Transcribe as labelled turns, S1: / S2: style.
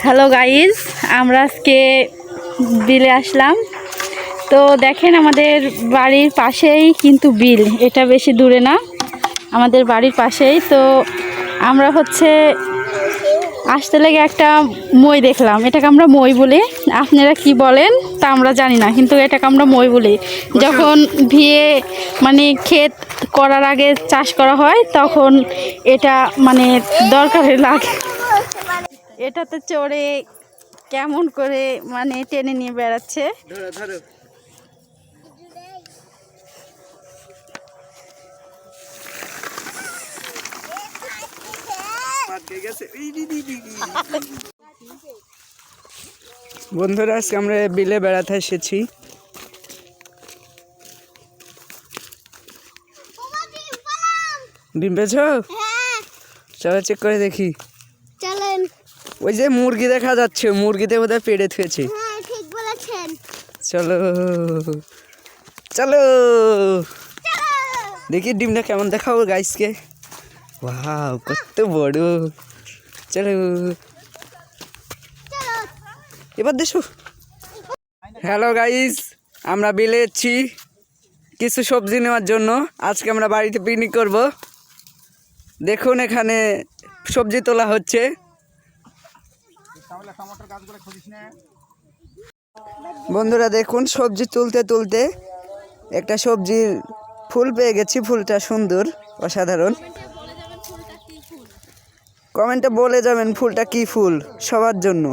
S1: Hello guys, আমরা আজকে বিলে আসলাম। তো দেখেন আমাদের বাড়ির পাশেই কিন্তু বিল, এটা বেশি দূরে না, আমাদের বাড়ির পাশেই। তো আমরা আসতে লেগে একটা মই দেখলাম, এটাকে আমরা মই বলি। আপনারা কি বলেন তা আমরা জানি না, কিন্তু এটাকে আমরা মই বলি। যখন ভিয়ে মানে ক্ষেত করার আগে চাষ করা হয় তখন এটা মানে দরকারে লাগে। এটাতে চড়ে কেমন করে মানে টেনে নিয়ে বেড়াচ্ছে।
S2: বন্ধুরা, আজকে আমরা বিলে বেড়াতে এসেছি। ডিম পেয়েছ? চলো চেক করে দেখি।
S3: চলেন।
S2: ওই যে মুরগি দেখা যাচ্ছে, মুরগিতে বোধহয় পেড়ে থুয়েছে।
S3: হ্যাঁ, ঠিক বলেছেন।
S2: চলো চলো দেখি ডিমটা কেমন দেখাবো গাইসকে। ওয়াও, কত বড়! চলো এবার দেখো। হ্যালো গাইস, আমরা বিলে এসেছি কিছু সবজি নেওয়ার জন্য। আজকে আমরা বাড়িতে পিকনিক করব। দেখুন এখানে সবজি তোলা হচ্ছে। বন্ধুরা দেখুন, সবজি তুলতে তুলতে একটা সবজির ফুল পেয়ে গেছি। ফুলটা সুন্দর, অসাধারণ। কমেন্টে বলে যাবেন ফুলটা কি ফুল, সবার জন্য।